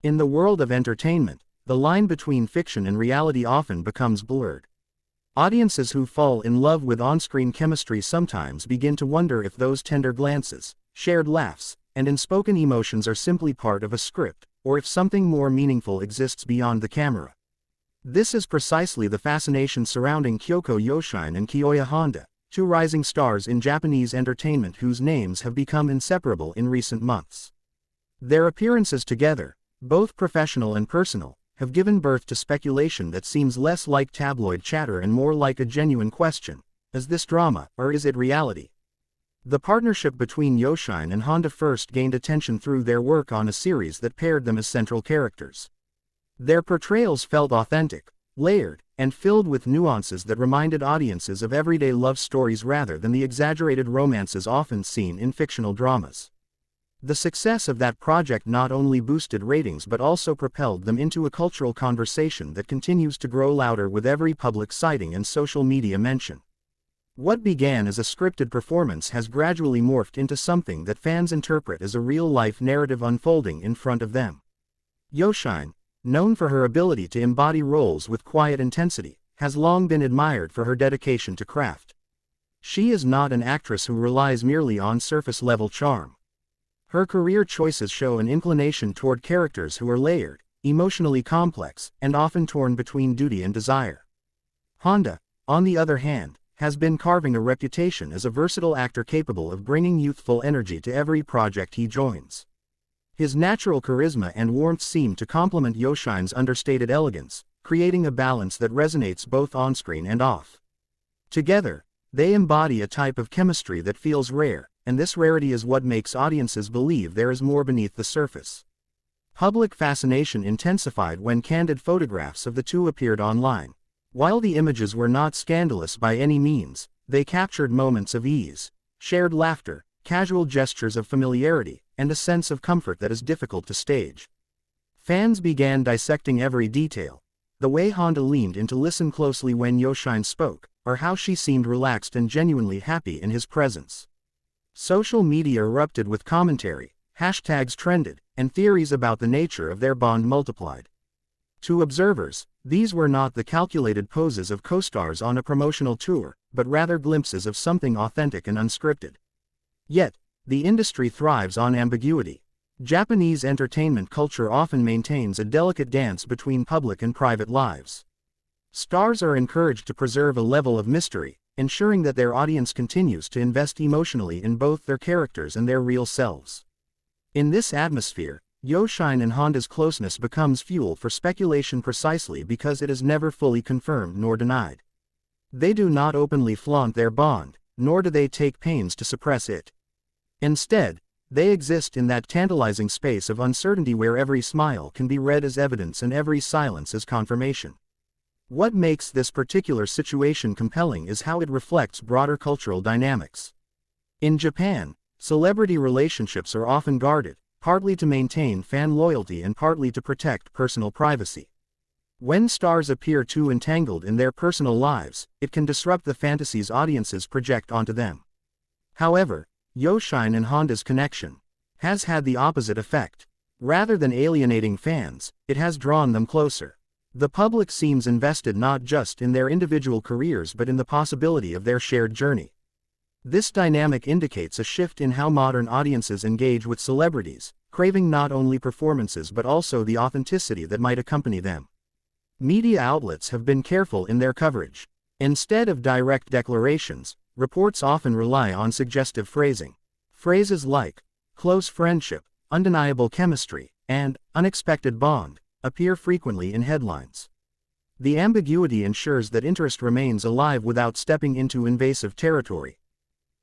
In the world of entertainment, the line between fiction and reality often becomes blurred. Audiences who fall in love with on-screen chemistry sometimes begin to wonder if those tender glances, shared laughs, and unspoken emotions are simply part of a script, or if something more meaningful exists beyond the camera. This is precisely the fascination surrounding Kyoko Yoshine and Kyoya, two rising stars in Japanese entertainment whose names have become inseparable in recent months. Their appearances together, both professional and personal, have given birth to speculation that seems less like tabloid chatter and more like a genuine question: is this drama, or is it reality? The partnership between Yoshine and Honda first gained attention through their work on a series that paired them as central characters. Their portrayals felt authentic, layered, and filled with nuances that reminded audiences of everyday love stories rather than the exaggerated romances often seen in fictional dramas. The success of that project not only boosted ratings but also propelled them into a cultural conversation that continues to grow louder with every public sighting and social media mention. What began as a scripted performance has gradually morphed into something that fans interpret as a real-life narrative unfolding in front of them. Yoshine, known for her ability to embody roles with quiet intensity, has long been admired for her dedication to craft. She is not an actress who relies merely on surface-level charm. Her career choices show an inclination toward characters who are layered, emotionally complex, and often torn between duty and desire. Honda, on the other hand, has been carving a reputation as a versatile actor capable of bringing youthful energy to every project he joins. His natural charisma and warmth seem to complement Yoshine's understated elegance, creating a balance that resonates both on-screen and off. Together, they embody a type of chemistry that feels rare, and this rarity is what makes audiences believe there is more beneath the surface. Public fascination intensified when candid photographs of the two appeared online. While the images were not scandalous by any means, they captured moments of ease, shared laughter, casual gestures of familiarity, and a sense of comfort that is difficult to stage. Fans began dissecting every detail: the way Honda leaned in to listen closely when Yoshine spoke, or how she seemed relaxed and genuinely happy in his presence. Social media erupted with commentary, hashtags trended, and theories about the nature of their bond multiplied. To observers, these were not the calculated poses of co-stars on a promotional tour, but rather glimpses of something authentic and unscripted. Yet, the industry thrives on ambiguity. Japanese entertainment culture often maintains a delicate dance between public and private lives. Stars are encouraged to preserve a level of mystery, ensuring that their audience continues to invest emotionally in both their characters and their real selves. In this atmosphere, Yoshine and Honda's closeness becomes fuel for speculation precisely because it is never fully confirmed nor denied. They do not openly flaunt their bond, nor do they take pains to suppress it. Instead, they exist in that tantalizing space of uncertainty where every smile can be read as evidence and every silence as confirmation. What makes this particular situation compelling is how it reflects broader cultural dynamics. In Japan, celebrity relationships are often guarded, partly to maintain fan loyalty and partly to protect personal privacy. When stars appear too entangled in their personal lives, it can disrupt the fantasies audiences project onto them. However, Yoshine and Honda's connection has had the opposite effect. Rather than alienating fans, it has drawn them closer. The public seems invested not just in their individual careers but in the possibility of their shared journey. This dynamic indicates a shift in how modern audiences engage with celebrities, craving not only performances but also the authenticity that might accompany them. Media outlets have been careful in their coverage. Instead of direct declarations, reports often rely on suggestive phrasing. Phrases like close friendship, undeniable chemistry, and unexpected bond appear frequently in headlines. The ambiguity ensures that interest remains alive without stepping into invasive territory.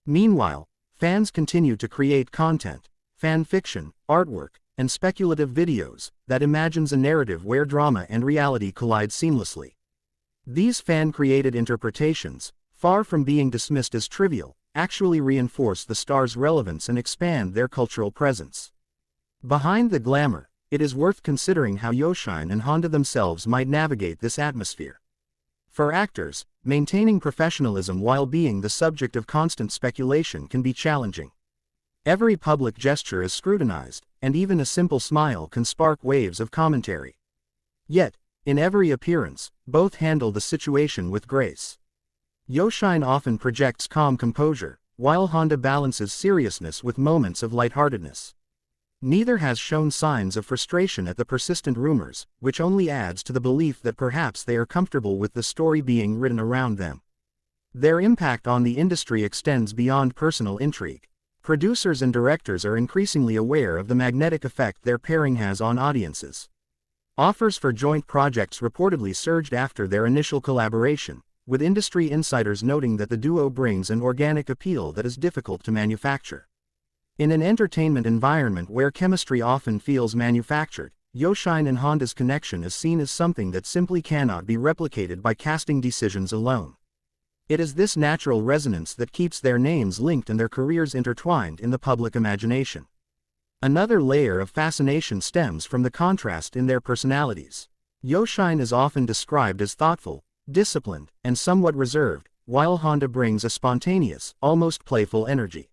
Meanwhile, fans continue to create content, fan fiction, artwork, and speculative videos that imagines a narrative where drama and reality collide seamlessly. These fan-created interpretations, far from being dismissed as trivial, actually reinforce the star's relevance and expand their cultural presence. Behind the glamour, it is worth considering how Yoshine and Honda themselves might navigate this atmosphere. For actors, maintaining professionalism while being the subject of constant speculation can be challenging. Every public gesture is scrutinized, and even a simple smile can spark waves of commentary. Yet, in every appearance, both handle the situation with grace. Yoshine often projects calm composure, while Honda balances seriousness with moments of lightheartedness. Neither has shown signs of frustration at the persistent rumors, which only adds to the belief that perhaps they are comfortable with the story being written around them. Their impact on the industry extends beyond personal intrigue. Producers and directors are increasingly aware of the magnetic effect their pairing has on audiences. Offers for joint projects reportedly surged after their initial collaboration, with industry insiders noting that the duo brings an organic appeal that is difficult to manufacture. In an entertainment environment where chemistry often feels manufactured, Yoshine and Honda's connection is seen as something that simply cannot be replicated by casting decisions alone. It is this natural resonance that keeps their names linked and their careers intertwined in the public imagination. Another layer of fascination stems from the contrast in their personalities. Yoshine is often described as thoughtful, disciplined, and somewhat reserved, while Honda brings a spontaneous, almost playful energy.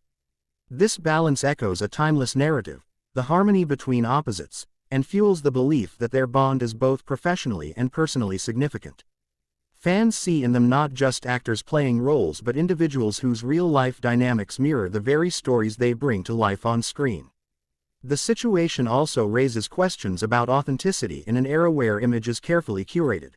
This balance echoes a timeless narrative, the harmony between opposites, and fuels the belief that their bond is both professionally and personally significant. Fans see in them not just actors playing roles but individuals whose real-life dynamics mirror the very stories they bring to life on screen. The situation also raises questions about authenticity in an era where image is carefully curated.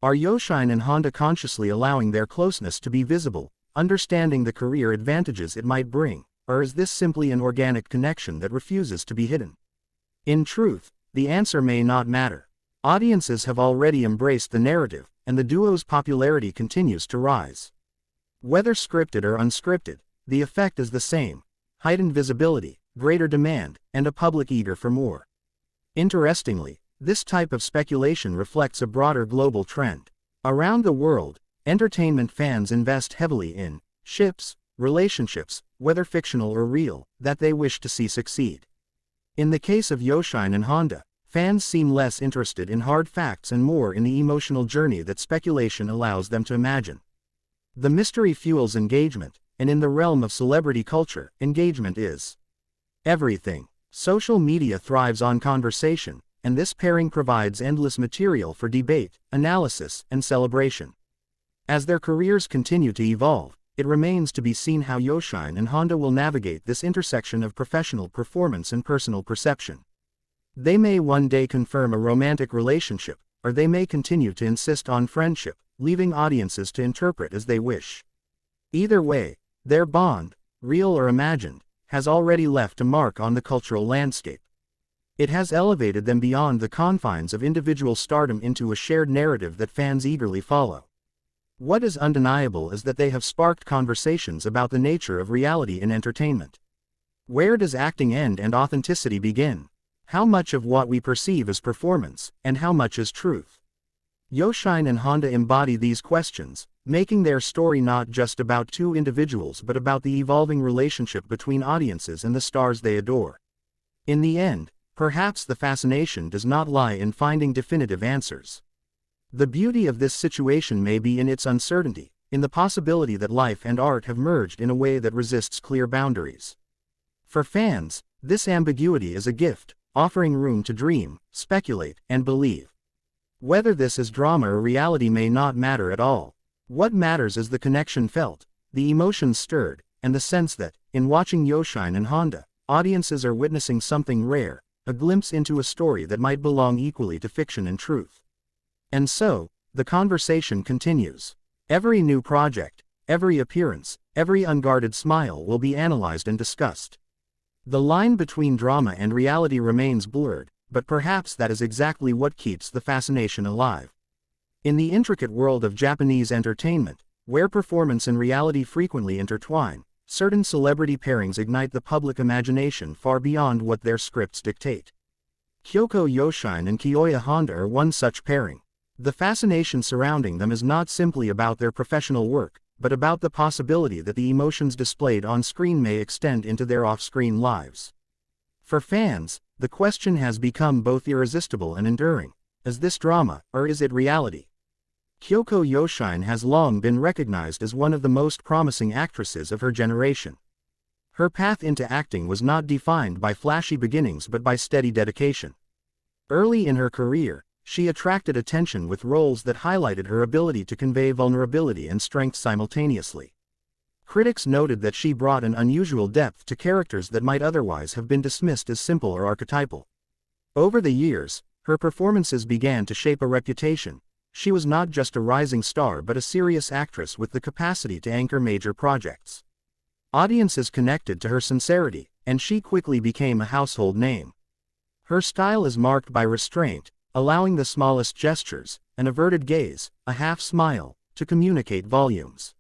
Are Yoshine and Honda consciously allowing their closeness to be visible, understanding the career advantages it might bring, or is this simply an organic connection that refuses to be hidden? In truth, the answer may not matter. Audiences have already embraced the narrative, and the duo's popularity continues to rise. Whether scripted or unscripted, the effect is the same: heightened visibility, greater demand, and a public eager for more. Interestingly, this type of speculation reflects a broader global trend. Around the world, entertainment fans invest heavily in ships, relationships, whether fictional or real, that they wish to see succeed. In the case of Yoshine and Honda, fans seem less interested in hard facts and more in the emotional journey that speculation allows them to imagine. The mystery fuels engagement, and in the realm of celebrity culture, engagement is everything. Social media thrives on conversation, and this pairing provides endless material for debate, analysis, and celebration. As their careers continue to evolve, it remains to be seen how Yoshine and Honda will navigate this intersection of professional performance and personal perception. They may one day confirm a romantic relationship, or they may continue to insist on friendship, leaving audiences to interpret as they wish. Either way, their bond, real or imagined, has already left a mark on the cultural landscape. It has elevated them beyond the confines of individual stardom into a shared narrative that fans eagerly follow. What is undeniable is that they have sparked conversations about the nature of reality in entertainment. Where does acting end and authenticity begin? How much of what we perceive is performance, and how much is truth? Yoshine and Honda embody these questions, making their story not just about two individuals but about the evolving relationship between audiences and the stars they adore. In the end, perhaps the fascination does not lie in finding definitive answers. The beauty of this situation may be in its uncertainty, in the possibility that life and art have merged in a way that resists clear boundaries. For fans, this ambiguity is a gift, offering room to dream, speculate, and believe. Whether this is drama or reality may not matter at all. What matters is the connection felt, the emotions stirred, and the sense that, in watching Yoshine and Honda, audiences are witnessing something rare, a glimpse into a story that might belong equally to fiction and truth. And so, the conversation continues. Every new project, every appearance, every unguarded smile will be analyzed and discussed. The line between drama and reality remains blurred, but perhaps that is exactly what keeps the fascination alive. In the intricate world of Japanese entertainment, where performance and reality frequently intertwine, certain celebrity pairings ignite the public imagination far beyond what their scripts dictate. Kyoko Yoshine and Kyoya Honda are one such pairing. The fascination surrounding them is not simply about their professional work, but about the possibility that the emotions displayed on screen may extend into their off-screen lives. For fans, the question has become both irresistible and enduring. Is this drama, or is it reality? Kyoko Yoshine has long been recognized as one of the most promising actresses of her generation. Her path into acting was not defined by flashy beginnings but by steady dedication. Early in her career, she attracted attention with roles that highlighted her ability to convey vulnerability and strength simultaneously. Critics noted that she brought an unusual depth to characters that might otherwise have been dismissed as simple or archetypal. Over the years, her performances began to shape a reputation. She was not just a rising star but a serious actress with the capacity to anchor major projects. Audiences connected to her sincerity, and she quickly became a household name. Her style is marked by restraint, allowing the smallest gestures, an averted gaze, a half smile, to communicate volumes.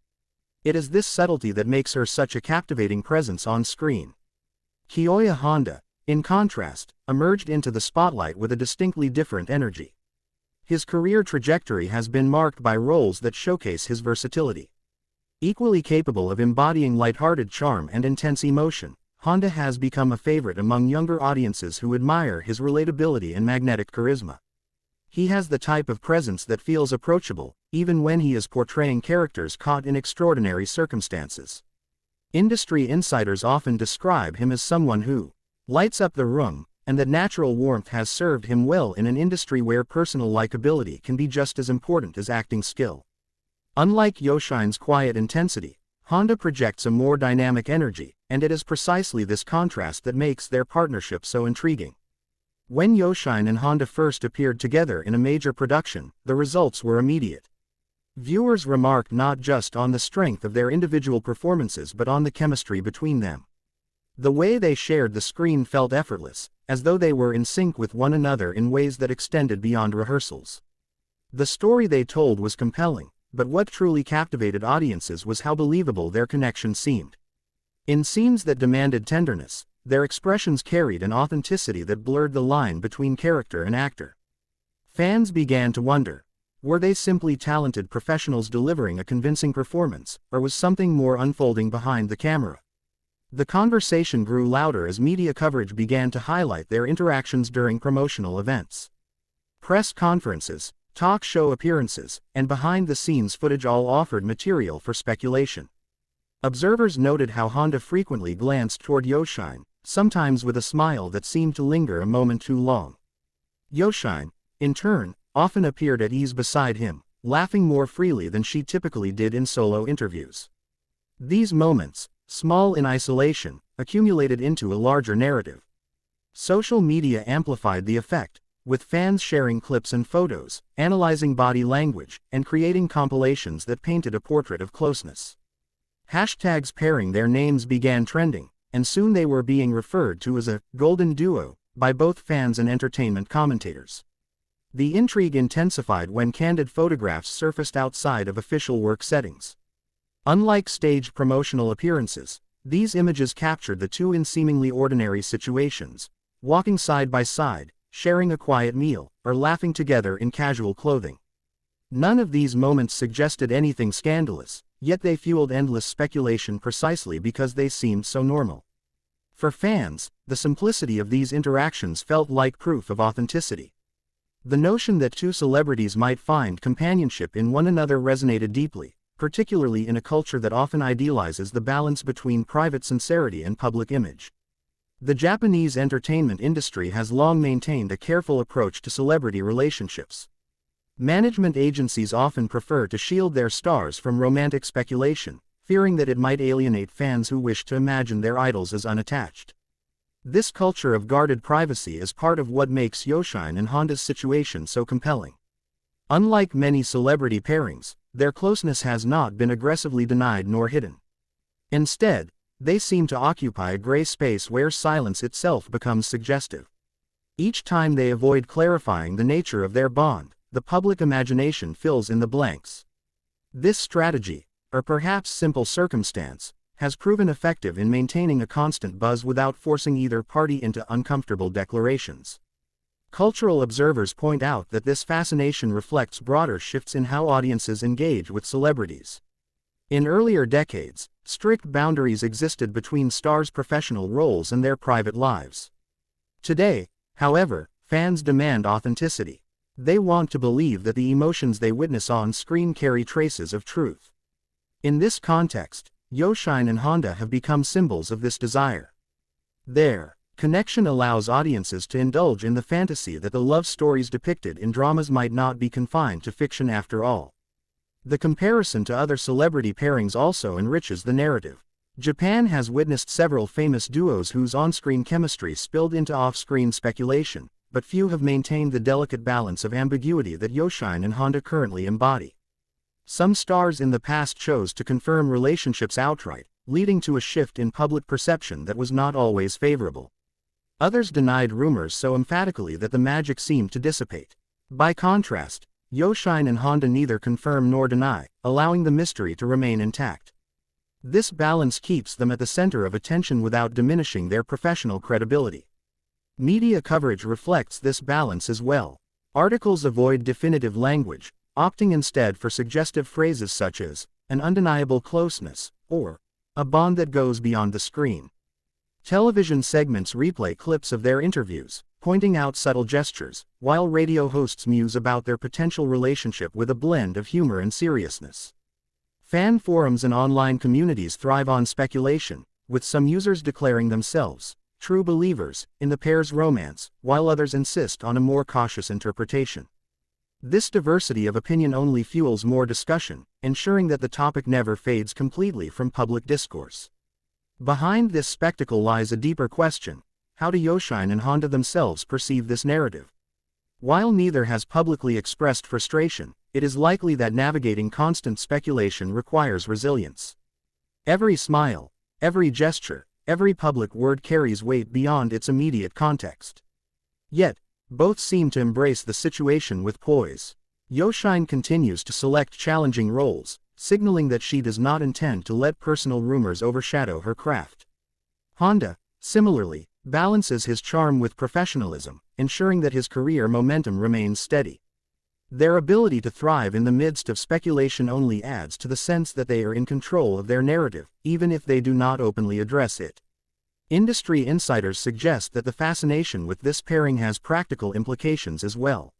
It is this subtlety that makes her such a captivating presence on screen. Kyoya Honda, in contrast, emerged into the spotlight with a distinctly different energy. His career trajectory has been marked by roles that showcase his versatility. Equally capable of embodying lighthearted charm and intense emotion, Honda has become a favorite among younger audiences who admire his relatability and magnetic charisma. He has the type of presence that feels approachable, even when he is portraying characters caught in extraordinary circumstances. Industry insiders often describe him as someone who lights up the room, and that natural warmth has served him well in an industry where personal likability can be just as important as acting skill. Unlike Yoshine's quiet intensity, Honda projects a more dynamic energy, and it is precisely this contrast that makes their partnership so intriguing. When Yoshine and Honda first appeared together in a major production, the results were immediate. Viewers remarked not just on the strength of their individual performances but on the chemistry between them. The way they shared the screen felt effortless, as though they were in sync with one another in ways that extended beyond rehearsals. The story they told was compelling, but what truly captivated audiences was how believable their connection seemed. In scenes that demanded tenderness, their expressions carried an authenticity that blurred the line between character and actor. Fans began to wonder, were they simply talented professionals delivering a convincing performance, or was something more unfolding behind the camera? The conversation grew louder as media coverage began to highlight their interactions during promotional events. Press conferences, talk show appearances, and behind-the-scenes footage all offered material for speculation. Observers noted how Honda frequently glanced toward Yoshine, sometimes with a smile that seemed to linger a moment too long. Yoshine, in turn, often appeared at ease beside him, laughing more freely than she typically did in solo interviews. These moments, small in isolation, accumulated into a larger narrative. Social media amplified the effect, with fans sharing clips and photos, analyzing body language, and creating compilations that painted a portrait of closeness. Hashtags pairing their names began trending, and soon they were being referred to as a golden duo by both fans and entertainment commentators. The intrigue intensified when candid photographs surfaced outside of official work settings. Unlike staged promotional appearances, these images captured the two in seemingly ordinary situations, walking side by side, sharing a quiet meal, or laughing together in casual clothing. None of these moments suggested anything scandalous, yet they fueled endless speculation precisely because they seemed so normal. For fans, the simplicity of these interactions felt like proof of authenticity. The notion that two celebrities might find companionship in one another resonated deeply, particularly in a culture that often idealizes the balance between private sincerity and public image. The Japanese entertainment industry has long maintained a careful approach to celebrity relationships. Management agencies often prefer to shield their stars from romantic speculation, fearing that it might alienate fans who wish to imagine their idols as unattached. This culture of guarded privacy is part of what makes Yoshine and Honda's situation so compelling. Unlike many celebrity pairings, their closeness has not been aggressively denied nor hidden. Instead, they seem to occupy a gray space where silence itself becomes suggestive. Each time they avoid clarifying the nature of their bond, the public imagination fills in the blanks. This strategy, or perhaps simple circumstance, has proven effective in maintaining a constant buzz without forcing either party into uncomfortable declarations. Cultural observers point out that this fascination reflects broader shifts in how audiences engage with celebrities. In earlier decades, strict boundaries existed between stars' professional roles and their private lives. Today, however, fans demand authenticity. They want to believe that the emotions they witness on screen carry traces of truth. In this context, Yoshine and Honda have become symbols of this desire. Their connection allows audiences to indulge in the fantasy that the love stories depicted in dramas might not be confined to fiction after all. The comparison to other celebrity pairings also enriches the narrative. Japan has witnessed several famous duos whose on-screen chemistry spilled into off-screen speculation, but few have maintained the delicate balance of ambiguity that Yoshine and Honda currently embody. Some stars in the past chose to confirm relationships outright, leading to a shift in public perception that was not always favorable. Others denied rumors so emphatically that the magic seemed to dissipate. By contrast, Yoshine and Honda neither confirm nor deny, allowing the mystery to remain intact. This balance keeps them at the center of attention without diminishing their professional credibility. Media coverage reflects this balance as well. Articles avoid definitive language, opting instead for suggestive phrases such as, an undeniable closeness, or, a bond that goes beyond the screen. Television segments replay clips of their interviews, pointing out subtle gestures, while radio hosts muse about their potential relationship with a blend of humor and seriousness. Fan forums and online communities thrive on speculation, with some users declaring themselves true believers in the pair's romance, while others insist on a more cautious interpretation. This diversity of opinion only fuels more discussion, ensuring that the topic never fades completely from public discourse. Behind this spectacle lies a deeper question: how do Yoshine and Honda themselves perceive this narrative? While neither has publicly expressed frustration, it is likely that navigating constant speculation requires resilience. Every smile, every gesture, every public word carries weight beyond its immediate context. Yet, both seem to embrace the situation with poise. Yoshine continues to select challenging roles, signaling that she does not intend to let personal rumors overshadow her craft. Honda, similarly, balances his charm with professionalism, ensuring that his career momentum remains steady. Their ability to thrive in the midst of speculation only adds to the sense that they are in control of their narrative, even if they do not openly address it. Industry insiders suggest that the fascination with this pairing has practical implications as well.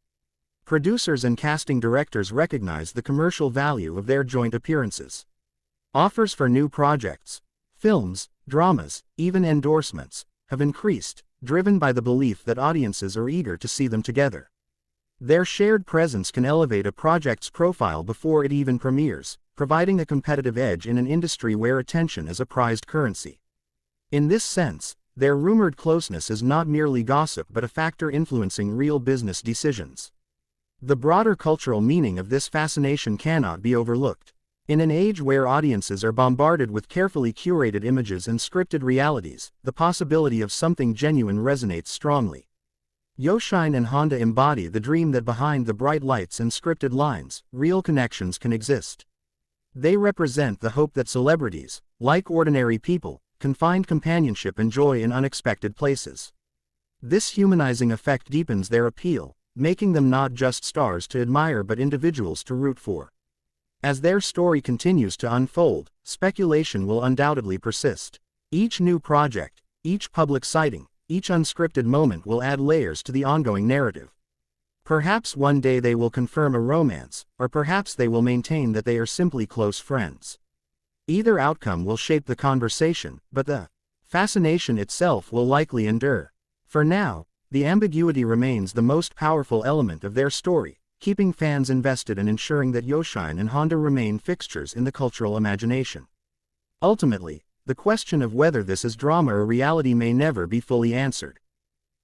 Producers and casting directors recognize the commercial value of their joint appearances. Offers for new projects, films, dramas, even endorsements, have increased, driven by the belief that audiences are eager to see them together. Their shared presence can elevate a project's profile before it even premieres, providing a competitive edge in an industry where attention is a prized currency. In this sense, their rumored closeness is not merely gossip but a factor influencing real business decisions. The broader cultural meaning of this fascination cannot be overlooked. In an age where audiences are bombarded with carefully curated images and scripted realities, the possibility of something genuine resonates strongly. Yoshine and Honda embody the dream that behind the bright lights and scripted lines, real connections can exist. They represent the hope that celebrities, like ordinary people, can find companionship and joy in unexpected places. This humanizing effect deepens their appeal, making them not just stars to admire but individuals to root for. As their story continues to unfold, speculation will undoubtedly persist. Each new project, each public sighting, each unscripted moment will add layers to the ongoing narrative. Perhaps one day they will confirm a romance, or perhaps they will maintain that they are simply close friends. Either outcome will shape the conversation, but the fascination itself will likely endure. For now, the ambiguity remains the most powerful element of their story, keeping fans invested and ensuring that Yoshine and Honda remain fixtures in the cultural imagination. Ultimately, the question of whether this is drama or reality may never be fully answered.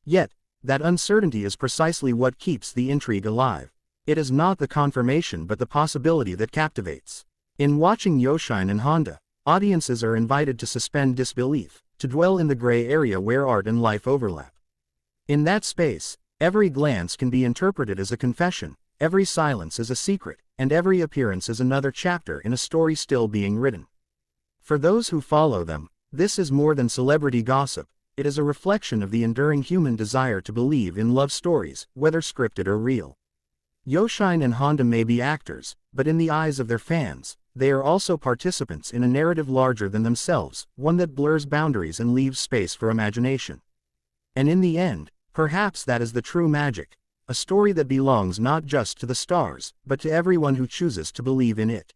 Yet, that uncertainty is precisely what keeps the intrigue alive. It is not the confirmation but the possibility that captivates. In watching Yoshine and Honda, audiences are invited to suspend disbelief, to dwell in the gray area where art and life overlap. In that space, every glance can be interpreted as a confession, every silence is a secret, and every appearance is another chapter in a story still being written. For those who follow them, this is more than celebrity gossip, it is a reflection of the enduring human desire to believe in love stories, whether scripted or real. Yoshine and Honda may be actors, but in the eyes of their fans, they are also participants in a narrative larger than themselves, one that blurs boundaries and leaves space for imagination. And in the end, perhaps that is the true magic, a story that belongs not just to the stars, but to everyone who chooses to believe in it.